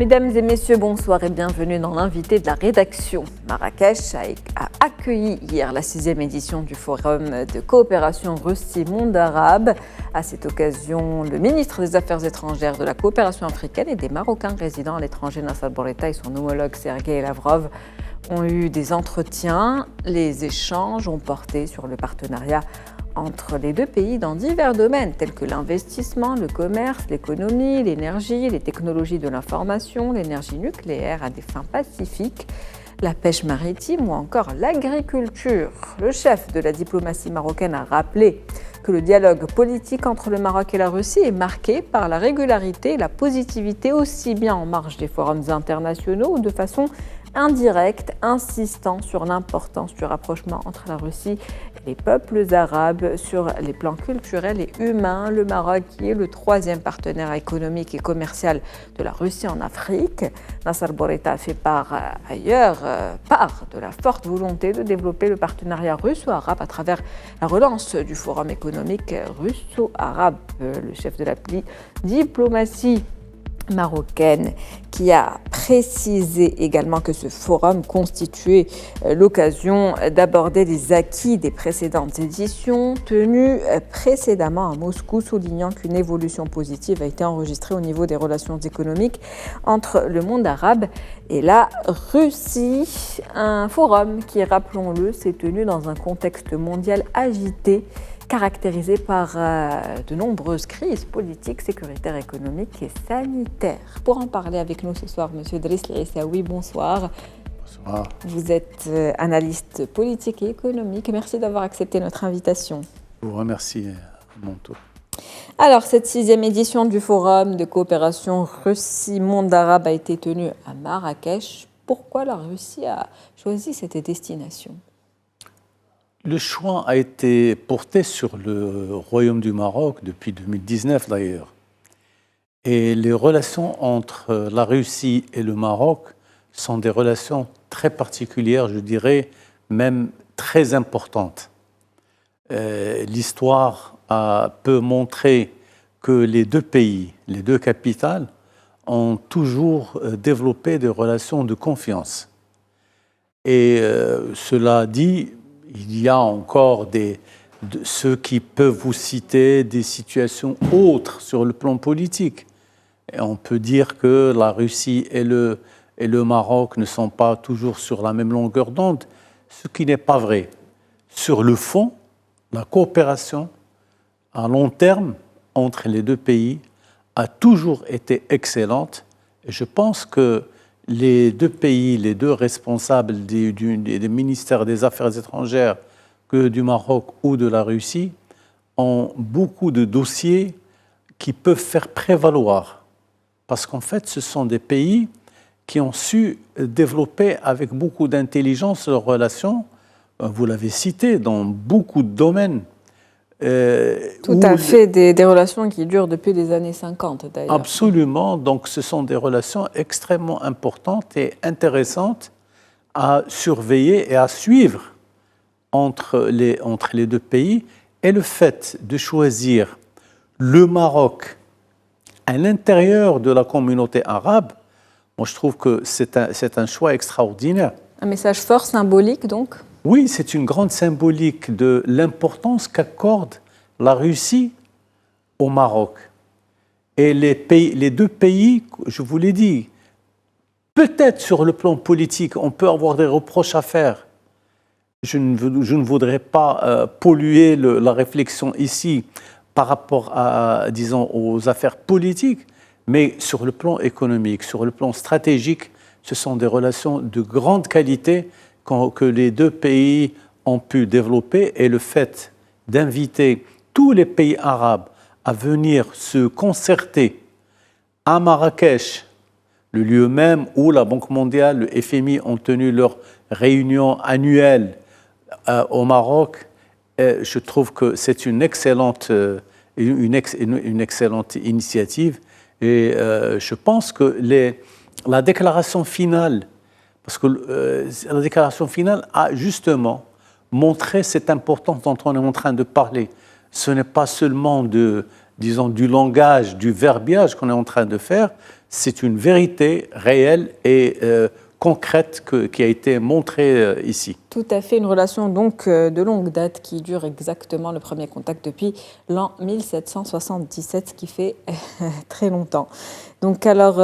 Mesdames et messieurs, bonsoir et bienvenue dans l'invité de la rédaction. Marrakech a accueilli hier la 6e édition du Forum de coopération Russie-Monde arabe. À cette occasion, le ministre des Affaires étrangères, de la coopération africaine et des Marocains résidant à l'étranger, Nassar Bourita, et son homologue Sergueï Lavrov ont eu des entretiens. Les échanges ont porté sur le partenariat entre les deux pays dans divers domaines tels que l'investissement, le commerce, l'économie, l'énergie, les technologies de l'information, l'énergie nucléaire à des fins pacifiques, la pêche maritime ou encore l'agriculture. Le chef de la diplomatie marocaine a rappelé que le dialogue politique entre le Maroc et la Russie est marqué par la régularité et la positivité aussi bien en marge des forums internationaux ou de façon indirecte, insistant sur l'importance du rapprochement entre la Russie et les peuples arabes sur les plans culturels et humains. Le Maroc, qui est le 3e partenaire économique et commercial de la Russie en Afrique, Nassar Bourita a fait part de la forte volonté de développer le partenariat russo-arabe à travers la relance du Forum économique russo-arabe. Le chef de la diplomatie marocaine qui a précisé également que ce forum constituait l'occasion d'aborder les acquis des précédentes éditions tenues précédemment à Moscou, soulignant qu'une évolution positive a été enregistrée au niveau des relations économiques entre le monde arabe et la Russie. Un forum qui, rappelons-le, s'est tenu dans un contexte mondial agité, caractérisé par de nombreuses crises politiques, sécuritaires, économiques et sanitaires. Pour en parler avec nous ce soir, M. Driss El-Aissaoui, bonsoir. Bonsoir. Vous êtes analyste politique et économique. Merci d'avoir accepté notre invitation. Je vous remercie à mon tour. Alors, cette 6e édition du Forum de coopération Russie-Monde arabe a été tenue à Marrakech. Pourquoi la Russie a choisi cette destination ? Le choix a été porté sur le Royaume du Maroc depuis 2019 d'ailleurs. Et les relations entre la Russie et le Maroc sont des relations très particulières, je dirais même très importantes. L'histoire peut montrer que les deux pays, les deux capitales, ont toujours développé des relations de confiance. Et cela dit, il y a encore ceux qui peuvent vous citer des situations autres sur le plan politique. Et on peut dire que la Russie et le Maroc ne sont pas toujours sur la même longueur d'onde, ce qui n'est pas vrai. Sur le fond, la coopération à long terme entre les deux pays a toujours été excellente. Et je pense que les deux pays, les deux responsables des ministères des Affaires étrangères, que du Maroc ou de la Russie, ont beaucoup de dossiers qui peuvent faire prévaloir. Parce qu'en fait, ce sont des pays qui ont su développer avec beaucoup d'intelligence leurs relations, vous l'avez cité, dans beaucoup de domaines. Tout à fait, des relations qui durent depuis les années 50 d'ailleurs. Absolument, donc ce sont des relations extrêmement importantes et intéressantes à surveiller et à suivre entre les deux pays. Et le fait de choisir le Maroc à l'intérieur de la communauté arabe, moi je trouve que c'est un choix extraordinaire. Un message fort, symbolique donc ? Oui, c'est une grande symbolique de l'importance qu'accorde la Russie au Maroc. Et les deux pays, je vous l'ai dit, peut-être sur le plan politique, on peut avoir des reproches à faire. Je ne voudrais pas polluer la réflexion ici par rapport disons, aux affaires politiques, mais sur le plan économique, sur le plan stratégique, ce sont des relations de grande qualité que les deux pays ont pu développer, et le fait d'inviter tous les pays arabes à venir se concerter à Marrakech, le lieu même où la Banque mondiale, le FMI ont tenu leur réunion annuelle au Maroc, je trouve que c'est une excellente initiative. Et je pense que la déclaration finale, parce que la déclaration finale a justement montré cette importance dont on est en train de parler. Ce n'est pas seulement disons, du langage, du verbiage qu'on est en train de faire, c'est une vérité réelle et concrète qui a été montrée ici. Tout à fait, une relation donc de longue date qui dure exactement le premier contact depuis l'an 1777, ce qui fait très longtemps. Donc alors,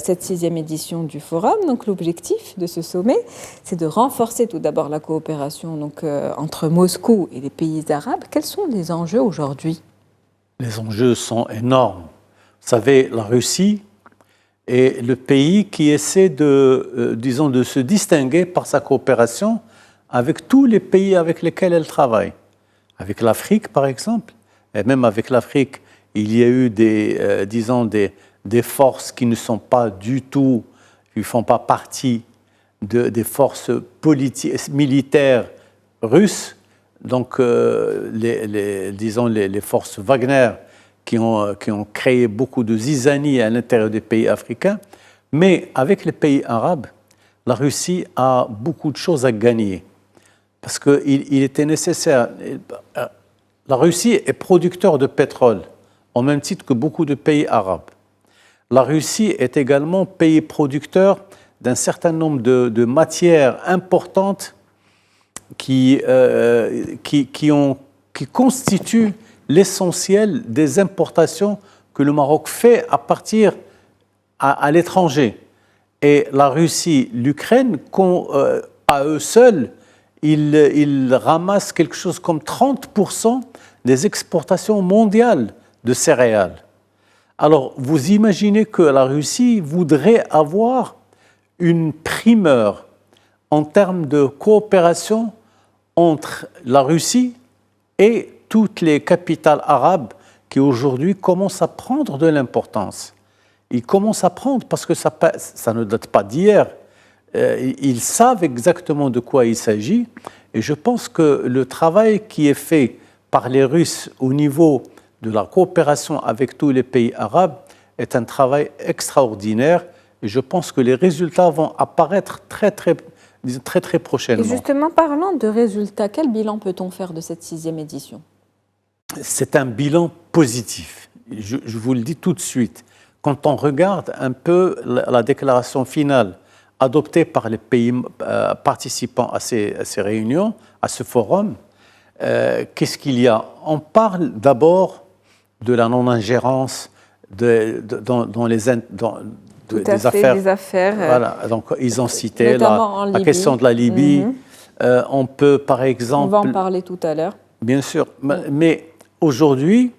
cette 6e édition du Forum, donc l'objectif de ce sommet, c'est de renforcer tout d'abord la coopération donc, entre Moscou et les pays arabes. Quels sont les enjeux aujourd'hui? Les enjeux sont énormes. Vous savez, la Russie est le pays qui essaie disons, de se distinguer par sa coopération avec tous les pays avec lesquels elle travaille. Avec l'Afrique, par exemple, et même avec l'Afrique, il y a eu des forces qui ne sont pas du tout, qui ne font pas partie des forces militaires russes, donc disons les forces Wagner qui ont créé beaucoup de zizanie à l'intérieur des pays africains. Mais avec les pays arabes, la Russie a beaucoup de choses à gagner. Parce qu'il était nécessaire. La Russie est producteur de pétrole, au même titre que beaucoup de pays arabes. La Russie est également pays producteur d'un certain nombre de matières importantes qui constituent l'essentiel des importations que le Maroc fait à partir à l'étranger. Et la Russie, l'Ukraine, à eux seuls, ils ramassent quelque chose comme 30% des exportations mondiales de céréales. Alors, vous imaginez que la Russie voudrait avoir une primeur en termes de coopération entre la Russie et toutes les capitales arabes qui aujourd'hui commencent à prendre de l'importance. Ils commencent à prendre parce que ça ne date pas d'hier. Ils savent exactement de quoi il s'agit et je pense que le travail qui est fait par les Russes au niveau de la coopération avec tous les pays arabes est un travail extraordinaire et je pense que les résultats vont apparaître très prochainement. Et justement, parlant de résultats, quel bilan peut-on faire de cette 6e édition ? C'est un bilan positif. Je vous le dis tout de suite. Quand on regarde un peu la déclaration finale adoptée par les pays participants à ces réunions, à ce forum, qu'est-ce qu'il y a? On parle d'abord de la non-ingérence dans les affaires. Voilà, donc ils ont cité la question de la Libye. On peut, par exemple... On va en parler tout à l'heure. Bien sûr, mais aujourd'hui,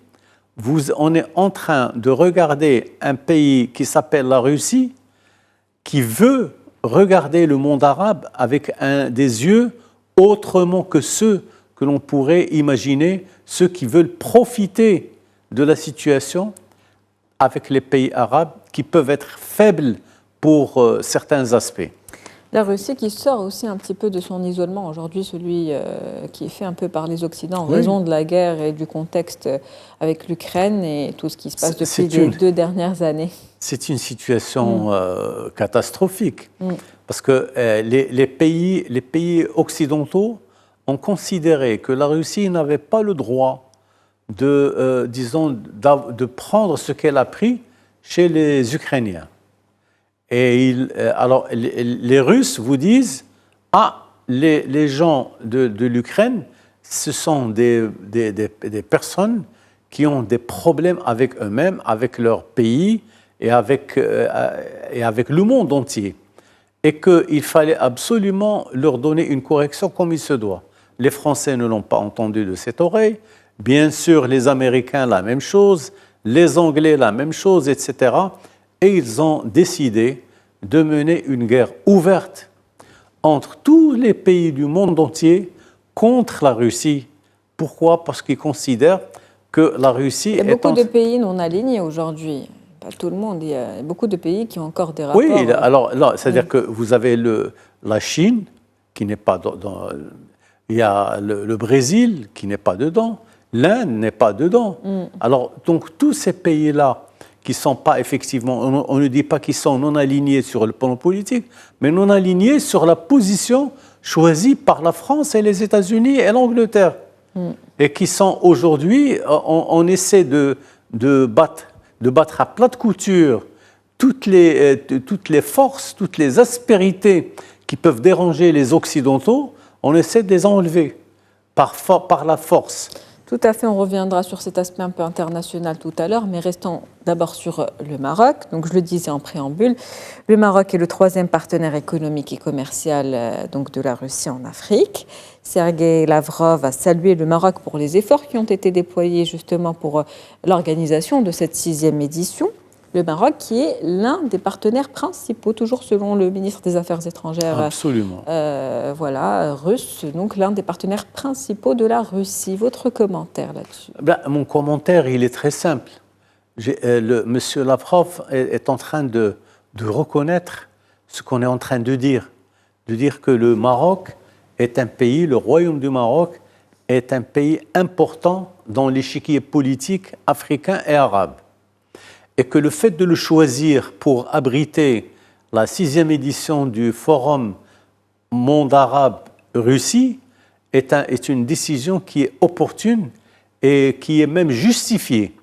on est en train de regarder un pays qui s'appelle la Russie, qui veut regarder le monde arabe avec des yeux autrement que ceux que l'on pourrait imaginer, ceux qui veulent profiter de la situation avec les pays arabes qui peuvent être faibles pour certains aspects. La Russie qui sort aussi un petit peu de son isolement aujourd'hui, celui qui est fait un peu par les Occidents en raison de la guerre et du contexte avec l'Ukraine et tout ce qui se passe depuis les 2 dernières années. C'est une situation catastrophique parce que les pays occidentaux ont considéré que la Russie n'avait pas le droit de prendre ce qu'elle a pris chez les Ukrainiens. Et alors, les Russes vous disent les gens de l'Ukraine, ce sont des personnes qui ont des problèmes avec eux-mêmes, avec leur pays et avec le monde entier. Et qu'il fallait absolument leur donner une correction comme il se doit. Les Français ne l'ont pas entendu de cette oreille. Bien sûr, les Américains, la même chose. Les Anglais, la même chose, etc. Et ils ont décidé de mener une guerre ouverte entre tous les pays du monde entier contre la Russie. Pourquoi? Parce qu'ils considèrent que la Russie est... Il y a beaucoup de pays non alignés aujourd'hui. Pas tout le monde. Il y a beaucoup de pays qui ont encore des rapports... Oui, alors là, c'est-à-dire que vous avez la Chine, qui n'est pas dans... Il y a le Brésil, qui n'est pas dedans. L'Inde n'est pas dedans. Alors, donc, tous ces pays-là qui ne sont pas effectivement, on ne dit pas qu'ils sont non alignés sur le plan politique, mais non alignés sur la position choisie par la France et les États-Unis et l'Angleterre. Et qui sont aujourd'hui, on essaie de battre à plat de couture toutes les forces, toutes les aspérités qui peuvent déranger les Occidentaux, on essaie de les enlever par la force. Tout à fait, on reviendra sur cet aspect un peu international tout à l'heure, mais restons d'abord sur le Maroc. Donc, je le disais en préambule, le Maroc est le troisième partenaire économique et commercial donc, de la Russie en Afrique. Sergueï Lavrov a salué le Maroc pour les efforts qui ont été déployés justement pour l'organisation de cette 6e édition. Le Maroc qui est l'un des partenaires principaux, toujours selon le ministre des Affaires étrangères russe, donc l'un des partenaires principaux de la Russie. Votre commentaire là-dessus? Mon commentaire, il est très simple. Monsieur Lavrov est en train de reconnaître ce qu'on est en train de dire que le Maroc est un pays, le Royaume du Maroc est un pays important dans l'échiquier politique africain et arabe. Et que le fait de le choisir pour abriter la 6e édition du Forum Monde Arabe-Russie est une décision qui est opportune et qui est même justifiée.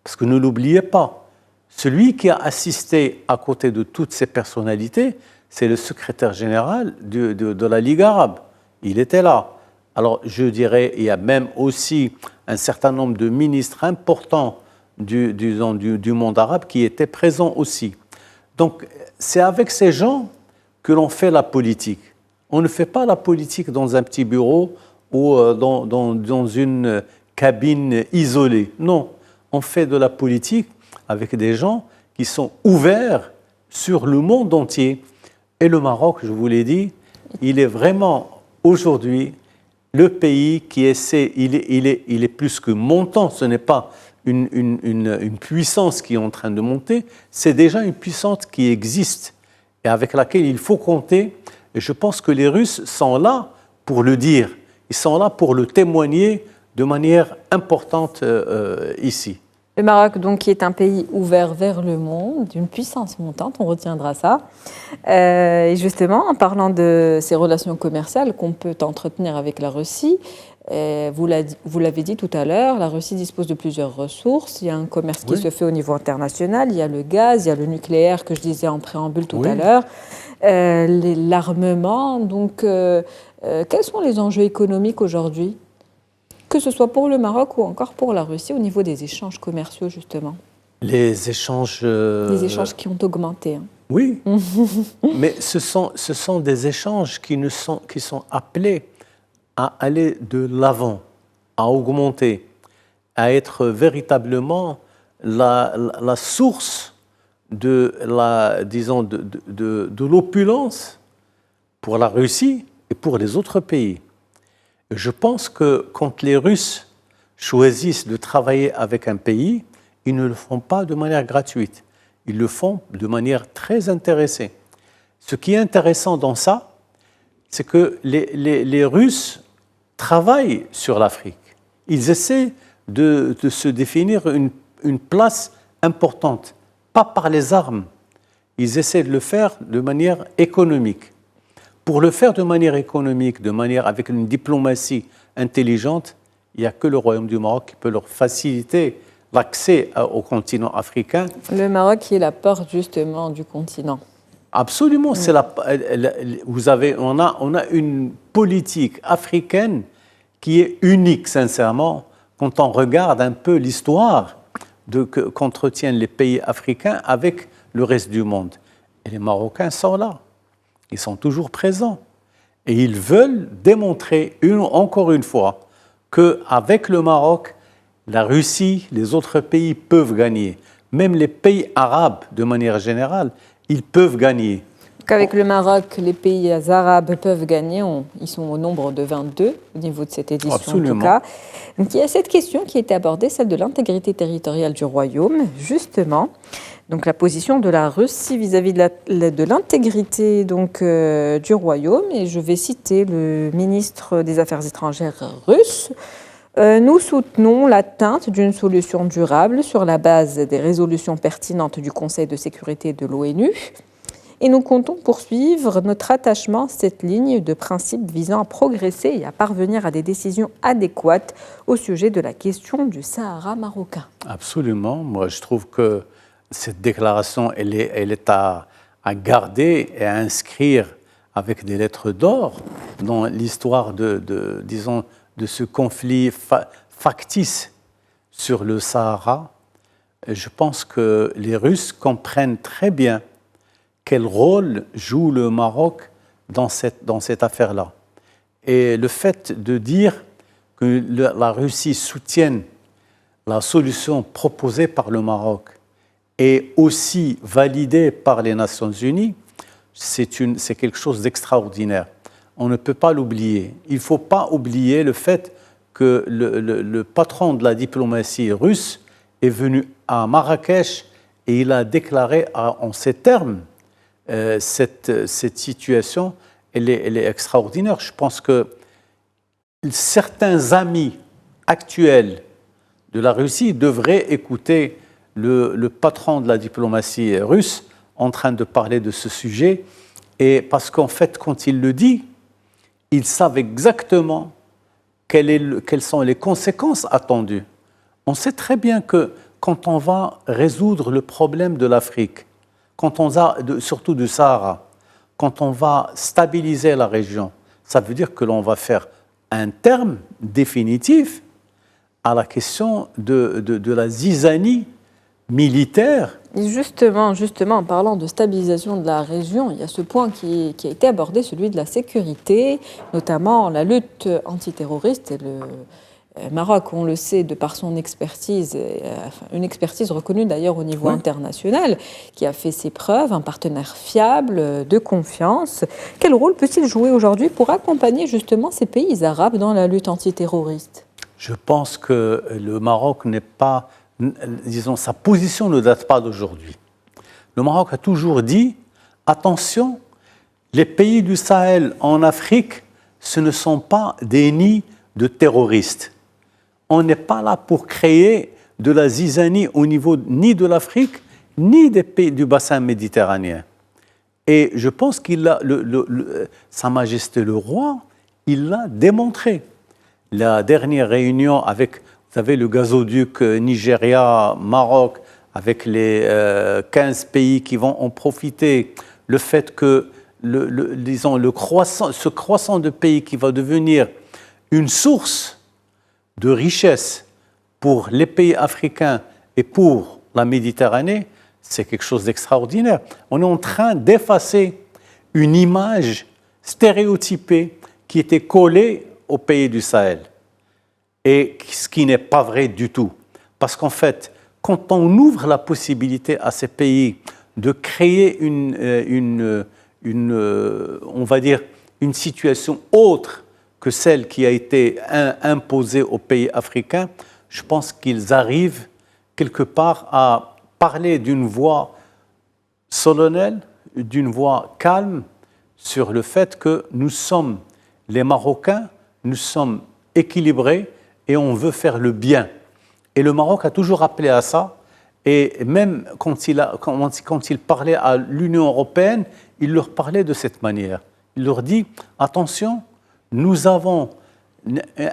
Parce que ne l'oubliez pas, celui qui a assisté à côté de toutes ces personnalités, c'est le secrétaire général de la Ligue arabe. Il était là. Alors je dirais, il y a même aussi un certain nombre de ministres importants du monde arabe qui étaient présents aussi. Donc, c'est avec ces gens que l'on fait la politique. On ne fait pas la politique dans un petit bureau ou dans une cabine isolée. Non, on fait de la politique avec des gens qui sont ouverts sur le monde entier. Et le Maroc, je vous l'ai dit, il est vraiment aujourd'hui le pays qui essaie, il est plus que montant, ce n'est pas une puissance qui est en train de monter, c'est déjà une puissance qui existe et avec laquelle il faut compter. Et je pense que les Russes sont là pour le dire, ils sont là pour le témoigner de manière importante ici. Le Maroc, donc, qui est un pays ouvert vers le monde, d'une puissance montante, on retiendra ça. Et justement, en parlant de ces relations commerciales qu'on peut entretenir avec la Russie, vous l'avez dit tout à l'heure, la Russie dispose de plusieurs ressources. Il y a un commerce qui se fait au niveau international, il y a le gaz, il y a le nucléaire que je disais en préambule tout à l'heure, l'armement. Donc, quels sont les enjeux économiques aujourd'hui, que ce soit pour le Maroc ou encore pour la Russie, au niveau des échanges commerciaux, justement? Les échanges qui ont augmenté. Hein. Oui, mais ce sont des échanges qui sont appelés à aller de l'avant, à augmenter, à être véritablement la source de l'opulence pour la Russie et pour les autres pays. Je pense que quand les Russes choisissent de travailler avec un pays, ils ne le font pas de manière gratuite. Ils le font de manière très intéressée. Ce qui est intéressant dans ça, c'est que les Russes travaillent sur l'Afrique. Ils essaient de se définir une place importante, pas par les armes. Ils essaient de le faire de manière économique. Pour le faire de manière économique, avec une diplomatie intelligente, il n'y a que le Royaume du Maroc qui peut leur faciliter l'accès au continent africain. Le Maroc qui est la porte justement du continent. Absolument. On a une politique africaine qui est unique, sincèrement, quand on regarde un peu l'histoire qu'entretiennent les pays africains avec le reste du monde. Et les Marocains sont là. Ils sont toujours présents. Et ils veulent démontrer encore une fois qu'avec le Maroc, la Russie, les autres pays peuvent gagner. Même les pays arabes, de manière générale, ils peuvent gagner. Donc avec le Maroc, les pays arabes peuvent gagner. Ils sont au nombre de 22 au niveau de cette édition. Absolument. En tout cas. Donc il y a cette question qui a été abordée, celle de l'intégrité territoriale du royaume, justement. Donc la position de la Russie vis-à-vis de l'intégrité du royaume. Et je vais citer le ministre des Affaires étrangères russe. Nous soutenons l'atteinte d'une solution durable sur la base des résolutions pertinentes du Conseil de sécurité de l'ONU et nous comptons poursuivre notre attachement à cette ligne de principe visant à progresser et à parvenir à des décisions adéquates au sujet de la question du Sahara marocain. Absolument. Moi, je trouve que cette déclaration, elle est à garder et à inscrire avec des lettres d'or dans l'histoire disons, de ce conflit factice sur le Sahara. Je pense que les Russes comprennent très bien quel rôle joue le Maroc dans cette affaire-là. Et le fait de dire que la Russie soutienne la solution proposée par le Maroc et aussi validée par les Nations Unies, c'est quelque chose d'extraordinaire. On ne peut pas l'oublier. Il ne faut pas oublier le fait que le patron de la diplomatie russe est venu à Marrakech et il a déclaré en ces termes cette situation, elle est extraordinaire. Je pense que certains amis actuels de la Russie devraient écouter le patron de la diplomatie russe en train de parler de ce sujet, et parce qu'en fait, quand il le dit, ils savent exactement quelles sont les conséquences attendues. On sait très bien que quand on va résoudre le problème de l'Afrique, surtout du Sahara, quand on va stabiliser la région, ça veut dire que l'on va faire un terme définitif à la question de la zizanie militaire. Justement, en parlant de stabilisation de la région, il y a ce point qui a été abordé, celui de la sécurité, notamment la lutte antiterroriste. Et le Maroc, on le sait, de par son expertise, une expertise reconnue d'ailleurs au niveau international, qui a fait ses preuves, un partenaire fiable, de confiance. Quel rôle peut-il jouer aujourd'hui pour accompagner justement ces pays arabes dans la lutte antiterroriste ? Je pense que le Maroc n'est pas... Disons, sa position ne date pas d'aujourd'hui. Le Maroc a toujours dit, attention, les pays du Sahel en Afrique, ce ne sont pas des nids de terroristes. On n'est pas là pour créer de la zizanie au niveau ni de l'Afrique, ni des pays du bassin méditerranéen. Et je pense Sa Majesté le Roi, il l'a démontré. La dernière réunion avec... Vous savez, le gazoduc Nigeria, Maroc, avec les 15 pays qui vont en profiter, le fait que ce croissant de pays qui va devenir une source de richesse pour les pays africains et pour la Méditerranée, c'est quelque chose d'extraordinaire. On est en train d'effacer une image stéréotypée qui était collée aux pays du Sahel. Et ce qui n'est pas vrai du tout. Parce qu'en fait, quand on ouvre la possibilité à ces pays de créer on va dire, une situation autre que celle qui a été imposée aux pays africains, je pense qu'ils arrivent quelque part à parler d'une voix solennelle, d'une voix calme sur le fait que nous sommes les Marocains, nous sommes équilibrés, et on veut faire le bien. Et le Maroc a toujours appelé à ça, et même quand il parlait à l'Union européenne, il leur parlait de cette manière. Il leur dit, attention, nous avons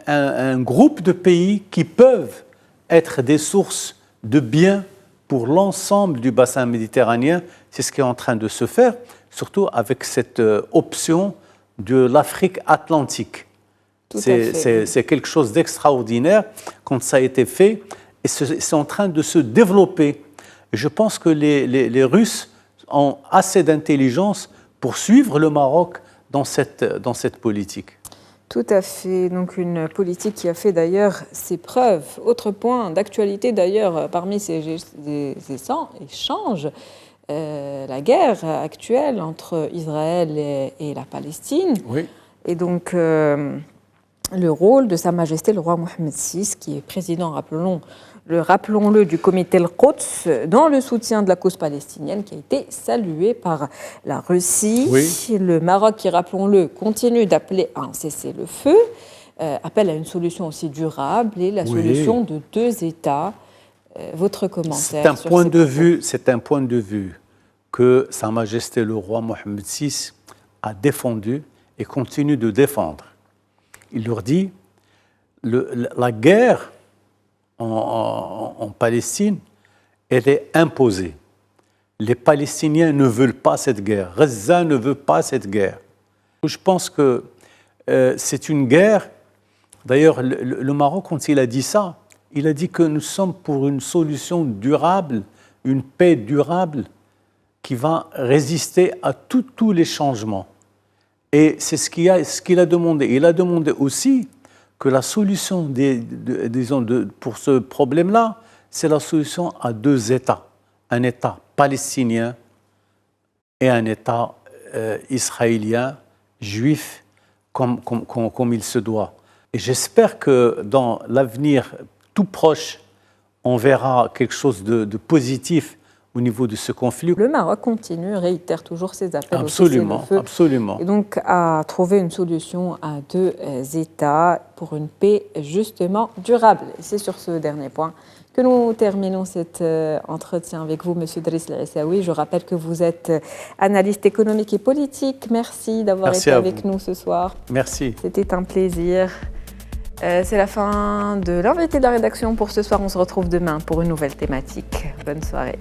un groupe de pays qui peuvent être des sources de bien pour l'ensemble du bassin méditerranéen. C'est ce qui est en train de se faire, surtout avec cette option de l'Afrique atlantique. C'est quelque chose d'extraordinaire quand ça a été fait et c'est en train de se développer. Et je pense que les Russes ont assez d'intelligence pour suivre le Maroc dans cette politique. Tout à fait. Donc une politique qui a fait d'ailleurs ses preuves. Autre point d'actualité d'ailleurs parmi ces échanges, la guerre actuelle entre Israël et la Palestine. Oui. Et donc... le rôle de Sa Majesté le roi Mohammed VI, qui est président, rappelons-le, du comité Al-Quds, dans le soutien de la cause palestinienne, qui a été salué par la Russie. Oui. Le Maroc, qui, rappelons-le, continue d'appeler à un cessez-le-feu, appelle à une solution aussi durable et la solution de 2 États. Votre commentaire C'est un point de vue que Sa Majesté le roi Mohammed VI a défendu et continue de défendre. Il leur dit la guerre en Palestine, elle est imposée. Les Palestiniens ne veulent pas cette guerre. Gaza ne veut pas cette guerre. Je pense que c'est une guerre. D'ailleurs, le Maroc, quand il a dit ça, il a dit que nous sommes pour une solution durable, une paix durable qui va résister à tous les changements. Et c'est ce qu'il a demandé. Il a demandé aussi que la solution pour ce problème-là, c'est la solution à deux États. Un État palestinien et un État israélien, juif, comme il se doit. Et j'espère que dans l'avenir tout proche, on verra quelque chose de positif au niveau de ce conflit. Le Maroc continue, réitère toujours ses appels absolument, au cessez-le-feu. Absolument. Et donc à trouver une solution à deux États pour une paix justement durable. Et c'est sur ce dernier point que nous terminons cet entretien avec vous, M. Driss El Aissaoui. Je rappelle que vous êtes analyste économique et politique. Merci d'avoir été avec nous ce soir. Merci. C'était un plaisir. C'est la fin de l'invité de la rédaction pour ce soir. On se retrouve demain pour une nouvelle thématique. Bonne soirée.